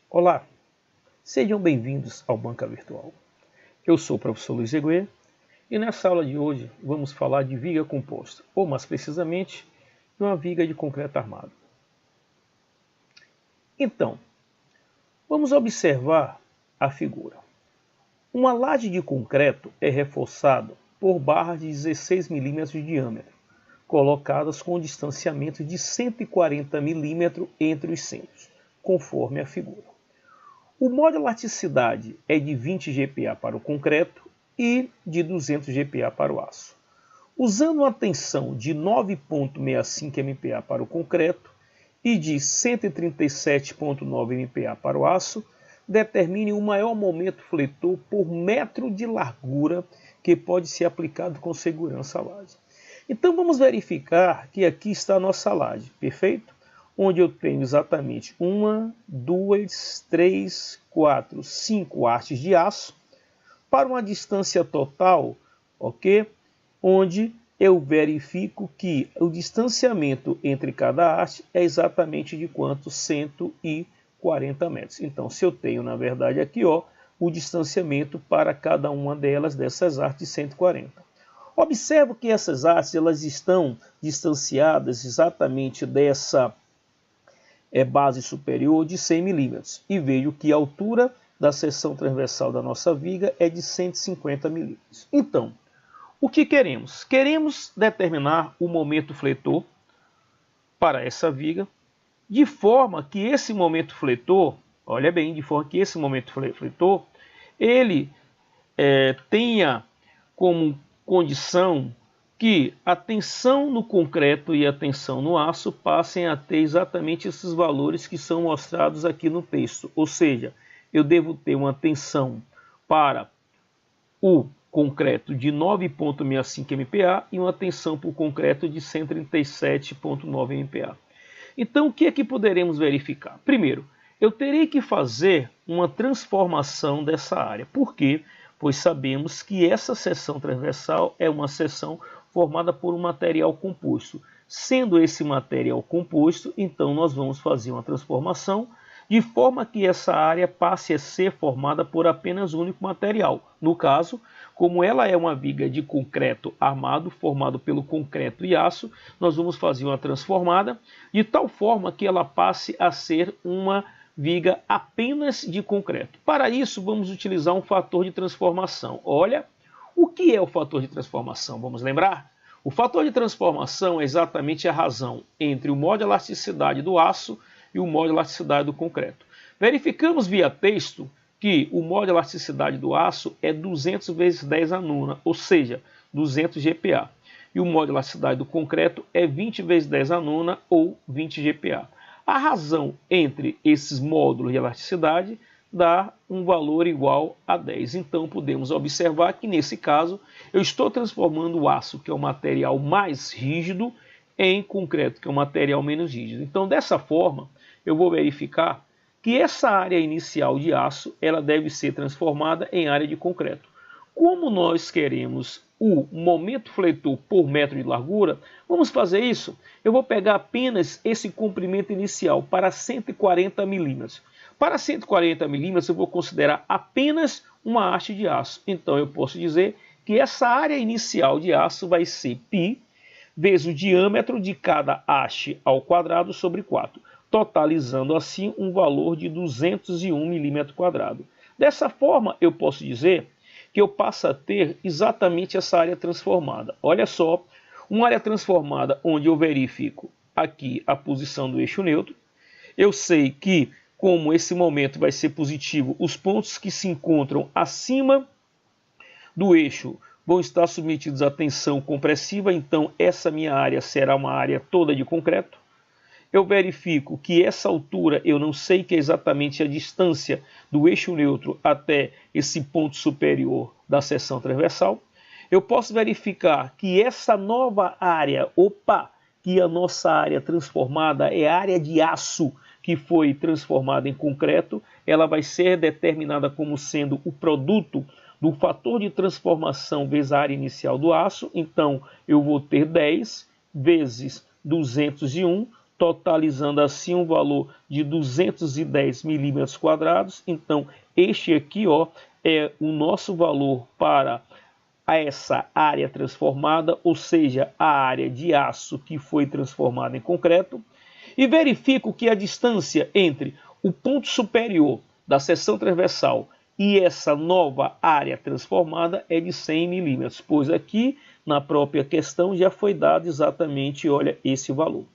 Olá, sejam bem-vindos ao Banca Virtual. Eu sou o professor Luiz Eguê e nessa aula de hoje vamos falar de viga composta, ou mais precisamente, de uma viga de concreto armado. Então, vamos observar a figura. Uma laje de concreto é reforçada por barras de 16 mm de diâmetro, colocadas com um distanciamento de 140 mm entre os centros, conforme a figura. O modo de elasticidade é de 20 GPa para o concreto e de 200 GPa para o aço. Usando uma tensão de 9,65 MPa para o concreto e de 137,9 MPa para o aço, determine o maior momento fletor por metro de largura que pode ser aplicado com segurança à laje. Então vamos verificar que aqui está a nossa laje, perfeito? Onde eu tenho exatamente 1, 2, 3, 4, 5 hastes de aço para uma distância total, ok? Onde eu verifico que o distanciamento entre cada haste é exatamente de quanto? 140 metros. Então, se eu tenho, na verdade, aqui, ó, o distanciamento para cada uma dessas hastes de 140. Observo que essas hastes elas estão distanciadas exatamente dessa base superior de 100 mm e vejo que a altura da seção transversal da nossa viga é de 150 mm. Então, o que queremos? Queremos determinar o momento fletor para essa viga, de forma que esse momento fletor, olha bem, de forma que esse momento fletor, ele tenha como condição que a tensão no concreto e a tensão no aço passem a ter exatamente esses valores que são mostrados aqui no texto. Ou seja, eu devo ter uma tensão para o concreto de 9,65 MPa e uma tensão para o concreto de 137,9 MPa. Então, o que é que poderemos verificar? Primeiro, eu terei que fazer uma transformação dessa área. Por quê? Pois sabemos que essa seção transversal é uma seção formada por um material composto. Sendo esse material composto, então nós vamos fazer uma transformação de forma que essa área passe a ser formada por apenas um único material. No caso, como ela é uma viga de concreto armado, formado pelo concreto e aço, nós vamos fazer uma transformada de tal forma que ela passe a ser uma viga apenas de concreto. Para isso, vamos utilizar um fator de transformação. Olha, o que é o fator de transformação? Vamos lembrar? O fator de transformação é exatamente a razão entre o modo de elasticidade do aço e o modo de elasticidade do concreto. Verificamos via texto que o modo de elasticidade do aço é 200 vezes 10 a nona, ou seja, 200 GPa. E o modo de elasticidade do concreto é 20 vezes 10 a nona, ou 20 GPa. A razão entre esses módulos de elasticidade dá um valor igual a 10. Então, podemos observar que, nesse caso, eu estou transformando o aço, que é o material mais rígido, em concreto, que é o material menos rígido. Então, dessa forma, eu vou verificar que essa área inicial de aço ela deve ser transformada em área de concreto. Como nós queremos o momento fletor por metro de largura, vamos fazer isso. Eu vou pegar apenas esse comprimento inicial para 140 milímetros. Para 140 milímetros eu vou considerar apenas uma haste de aço. Então eu posso dizer que essa área inicial de aço vai ser π vezes o diâmetro de cada haste ao quadrado sobre 4, totalizando assim um valor de 201 milímetros quadrados. Dessa forma eu posso dizer que eu passo a ter exatamente essa área transformada. Olha só, uma área transformada onde eu verifico aqui a posição do eixo neutro. Eu sei que, como esse momento vai ser positivo, os pontos que se encontram acima do eixo vão estar submetidos à tensão compressiva, então essa minha área será uma área toda de concreto. Eu verifico que essa altura eu não sei que é exatamente a distância do eixo neutro até esse ponto superior da seção transversal. Eu posso verificar que essa nova área, que a nossa área transformada é a área de aço que foi transformada em concreto, ela vai ser determinada como sendo o produto do fator de transformação vezes a área inicial do aço. Então eu vou ter 10 vezes 201, totalizando assim um valor de 210 milímetros quadrados. Então, este aqui, ó, é o nosso valor para essa área transformada, ou seja, a área de aço que foi transformada em concreto. E verifico que a distância entre o ponto superior da seção transversal e essa nova área transformada é de 100 milímetros, pois aqui na própria questão já foi dado exatamente, olha, esse valor.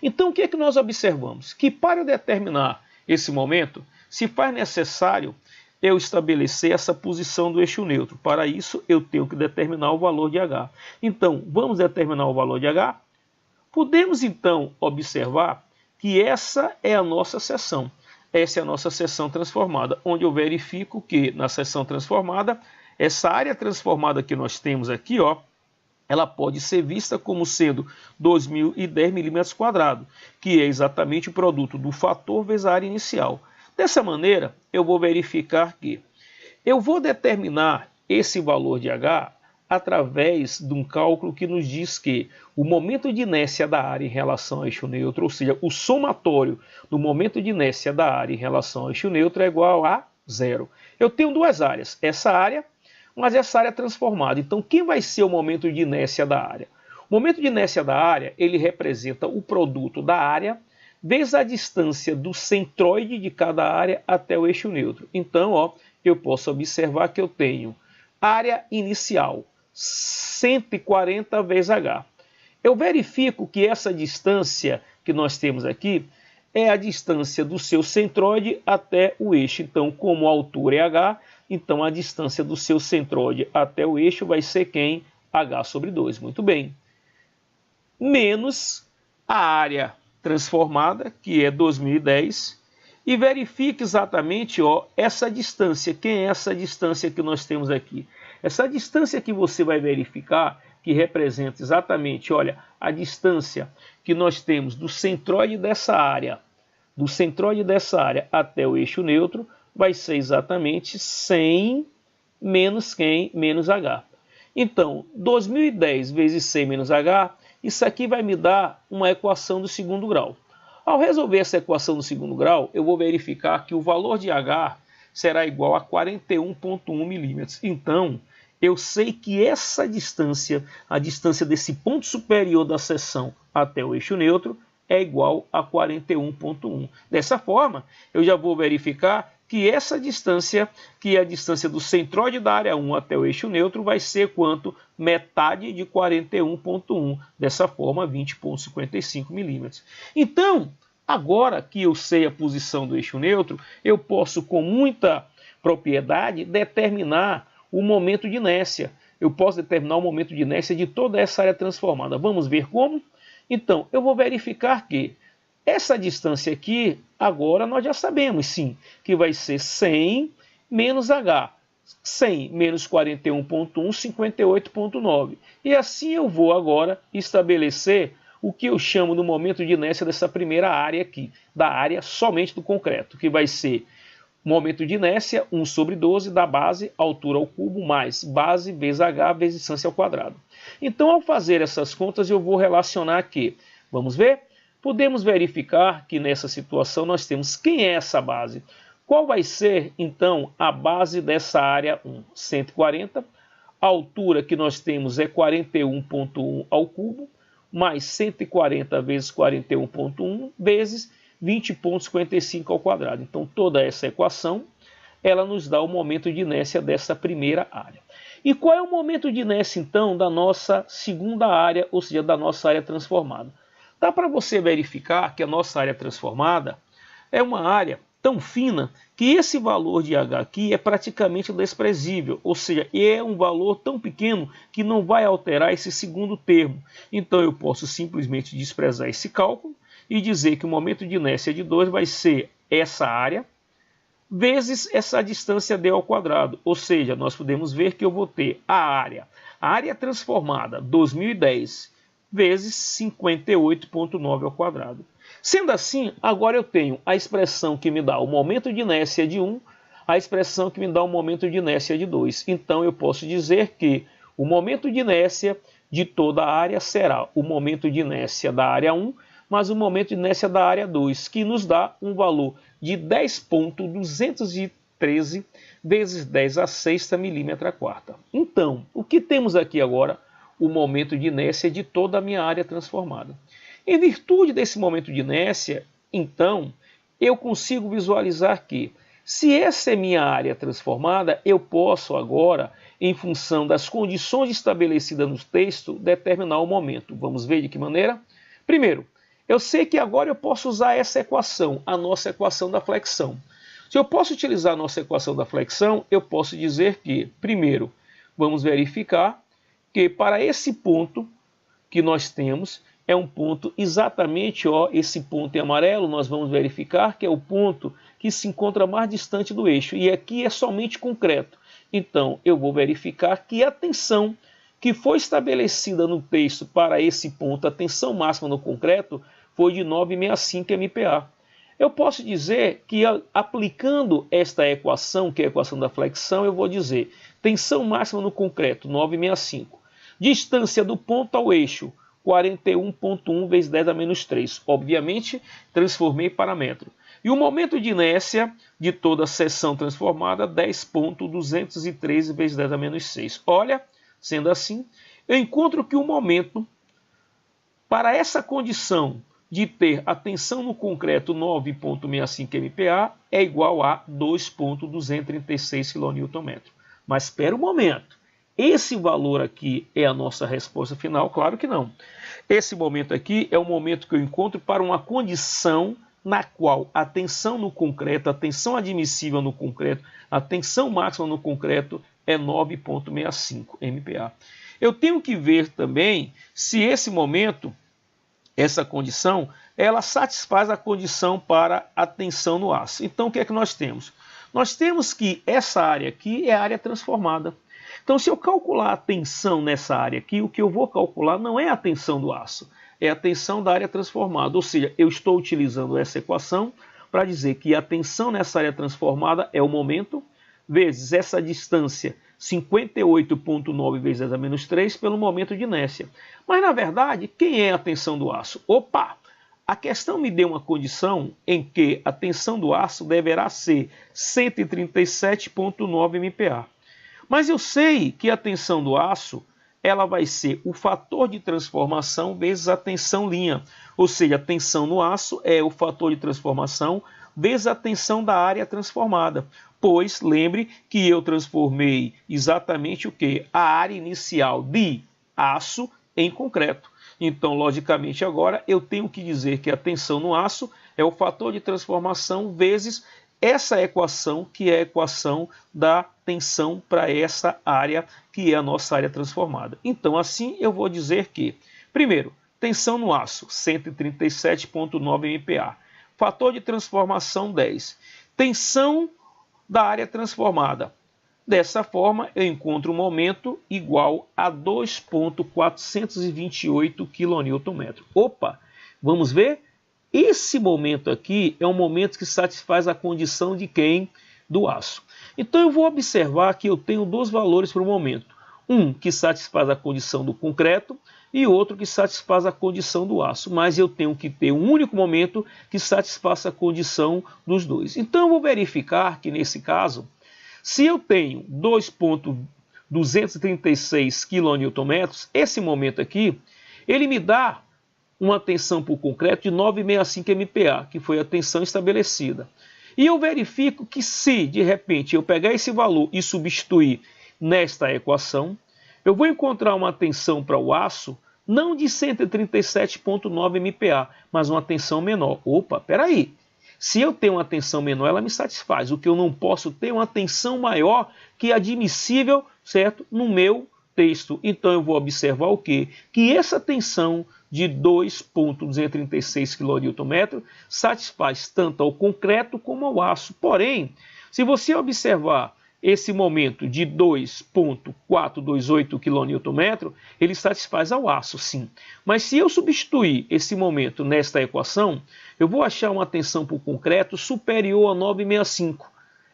Então, o que é que nós observamos? Que para determinar esse momento, se faz necessário eu estabelecer essa posição do eixo neutro. Para isso, eu tenho que determinar o valor de H. Então, vamos determinar o valor de H? Podemos, então, observar que essa é a nossa seção. Essa é a nossa seção transformada, onde eu verifico que, na seção transformada, essa área transformada que nós temos aqui, ó, ela pode ser vista como sendo 2.010 milímetros quadrados, que é exatamente o produto do fator vezes a área inicial. Dessa maneira, eu vou verificar que eu vou determinar esse valor de H através de um cálculo que nos diz que o momento de inércia da área em relação ao eixo neutro, ou seja, o somatório do momento de inércia da área em relação ao eixo neutro é igual a zero. Eu tenho duas áreas, essa área, mas essa área transformada. Então, quem vai ser o momento de inércia da área? O momento de inércia da área, ele representa o produto da área vezes a distância do centroide de cada área até o eixo neutro. Então, ó, eu posso observar que eu tenho área inicial, 140 vezes H. Eu verifico que essa distância que nós temos aqui é a distância do seu centroide até o eixo. Então, como a altura é H, então a distância do seu centroide até o eixo vai ser quem? H sobre 2. Muito bem. Menos a área transformada, que é 2010, e verifique exatamente, ó, essa distância. Quem é essa distância que nós temos aqui? Essa distância que você vai verificar, que representa exatamente, olha, a distância que nós temos do centroide dessa área, até o eixo neutro, vai ser exatamente 100 menos quem? Menos H. Então, 2010 vezes 100 menos H, isso aqui vai me dar uma equação do segundo grau. Ao resolver essa equação do segundo grau, eu vou verificar que o valor de H será igual a 41,1 milímetros. Então, eu sei que essa distância, a distância desse ponto superior da seção até o eixo neutro, é igual a 41,1. Dessa forma, eu já vou verificar que essa distância, que é a distância do centroide da área 1 até o eixo neutro, vai ser quanto? Metade de 41,1. Dessa forma, 20,55 milímetros. Então, agora que eu sei a posição do eixo neutro, eu posso, com muita propriedade, determinar o momento de inércia. Eu posso determinar o momento de inércia de toda essa área transformada. Vamos ver como? Então, eu vou verificar que essa distância aqui, agora nós já sabemos, sim, que vai ser 100 menos H. 100 menos 41,1, 58,9. E assim eu vou agora estabelecer o que eu chamo no momento de inércia dessa primeira área aqui, da área somente do concreto, que vai ser momento de inércia 1 sobre 12 da base, altura ao cubo, mais base vezes H vezes distância ao quadrado. Então, ao fazer essas contas, eu vou relacionar aqui. Vamos ver? Podemos verificar que nessa situação nós temos quem é essa base. Qual vai ser, então, a base dessa área 1? 140. A altura que nós temos é 41,1 ao cubo, mais 140 vezes 41,1 vezes 20,55 ao quadrado. Então, toda essa equação, ela nos dá o momento de inércia dessa primeira área. E qual é o momento de inércia, então, da nossa segunda área, ou seja, da nossa área transformada? Dá para você verificar que a nossa área transformada é uma área tão fina que esse valor de H aqui é praticamente desprezível, ou seja, é um valor tão pequeno que não vai alterar esse segundo termo. Então eu posso simplesmente desprezar esse cálculo e dizer que o momento de inércia de 2 vai ser essa área vezes essa distância d ao quadrado, ou seja, nós podemos ver que eu vou ter a área transformada 2010 vezes 58,9 ao quadrado. Sendo assim, agora eu tenho a expressão que me dá o momento de inércia de 1, a expressão que me dá o momento de inércia de 2. Então eu posso dizer que o momento de inércia de toda a área será o momento de inércia da área 1 mais o momento de inércia da área 2, que nos dá um valor de 10,213 vezes 10 a sexta milímetro a quarta. Então, o que temos aqui agora? O momento de inércia de toda a minha área transformada. Em virtude desse momento de inércia, então, eu consigo visualizar que, se essa é minha área transformada, eu posso agora, em função das condições estabelecidas no texto, determinar o momento. Vamos ver de que maneira? Primeiro, eu sei que agora eu posso usar essa equação, a nossa equação da flexão. Se eu posso utilizar a nossa equação da flexão, eu posso dizer que, primeiro, vamos verificar que para esse ponto que nós temos, é um ponto exatamente, esse ponto em amarelo, nós vamos verificar que é o ponto que se encontra mais distante do eixo. E aqui é somente concreto. Então, eu vou verificar que a tensão que foi estabelecida no texto para esse ponto, a tensão máxima no concreto, foi de 9,65 MPa. Eu posso dizer que, aplicando esta equação, que é a equação da flexão, eu vou dizer tensão máxima no concreto, 9,65. Distância do ponto ao eixo, 41,1 vezes 10 a menos 3. Obviamente, transformei para metro. E o momento de inércia de toda a seção transformada, 10,213 vezes 10 a menos 6. Olha, sendo assim, eu encontro que o momento, para essa condição de ter a tensão no concreto 9,65 MPa, é igual a 2,236 kN. Mas espera um momento. Esse valor aqui é a nossa resposta final? Claro que não. Esse momento aqui é o momento que eu encontro para uma condição na qual a tensão no concreto, a tensão admissível no concreto, a tensão máxima no concreto é 9,65 MPa. Eu tenho que ver também se esse momento, essa condição, ela satisfaz a condição para a tensão no aço. Então o que é que nós temos? Nós temos que essa área aqui é a área transformada. Então, se eu calcular a tensão nessa área aqui, o que eu vou calcular não é a tensão do aço, é a tensão da área transformada. Ou seja, eu estou utilizando essa equação para dizer que a tensão nessa área transformada é o momento, vezes essa distância, 58,9 vezes 10 a menos 3, pelo momento de inércia. Mas, na verdade, quem é a tensão do aço? Opa! A questão me deu uma condição em que a tensão do aço deverá ser 137,9 MPa. Mas eu sei que a tensão do aço ela vai ser o fator de transformação vezes a tensão linha. Ou seja, a tensão no aço é o fator de transformação vezes a tensão da área transformada. Pois, lembre que eu transformei exatamente o que? A área inicial de aço em concreto. Então, logicamente, agora eu tenho que dizer que a tensão no aço é o fator de transformação vezes essa equação, que é a equação da tensão para essa área, que é a nossa área transformada. Então, assim, eu vou dizer que, primeiro, tensão no aço, 137,9 MPa. Fator de transformação, 10. Tensão da área transformada. Dessa forma, eu encontro um momento igual a 2,428 kN. Opa, vamos ver? Esse momento aqui é um momento que satisfaz a condição de quem? Do aço. Então eu vou observar que eu tenho dois valores para o momento. Um que satisfaz a condição do concreto e outro que satisfaz a condição do aço. Mas eu tenho que ter um único momento que satisfaça a condição dos dois. Então eu vou verificar que nesse caso, se eu tenho 2,236 kN, esse momento aqui, ele me dá uma tensão por concreto de 9,65 MPa, que foi a tensão estabelecida. E eu verifico que se, de repente, eu pegar esse valor e substituir nesta equação, eu vou encontrar uma tensão para o aço, não de 137,9 MPa, mas uma tensão menor. Opa, peraí. Se eu tenho uma tensão menor, ela me satisfaz. O que eu não posso ter é uma tensão maior que é admissível, certo, no meu texto. Então eu vou observar o quê? Que essa tensão de 2,236 kN satisfaz tanto ao concreto como ao aço. Porém, se você observar esse momento de 2,428 kN, ele satisfaz ao aço, sim. Mas se eu substituir esse momento nesta equação, eu vou achar uma tensão por concreto superior a 9,65,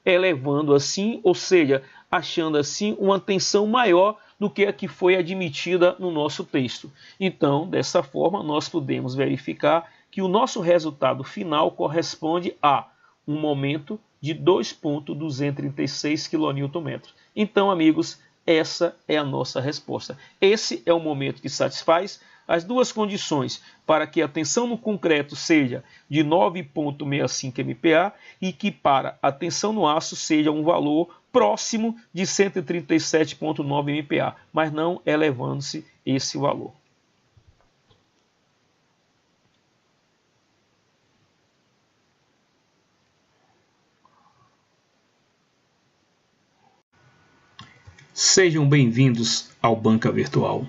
elevando assim, ou seja, achando assim uma tensão maior do que a que foi admitida no nosso texto. Então, dessa forma, nós podemos verificar que o nosso resultado final corresponde a um momento de 2,236 kN. Então, amigos, essa é a nossa resposta. Esse é o momento que satisfaz as duas condições para que a tensão no concreto seja de 9,65 MPa e que para a tensão no aço seja um valor próximo de 137,9 MPa, mas não elevando-se esse valor. Sejam bem-vindos ao Banca Virtual.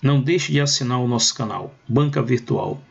Não deixe de assinar o nosso canal Banca Virtual.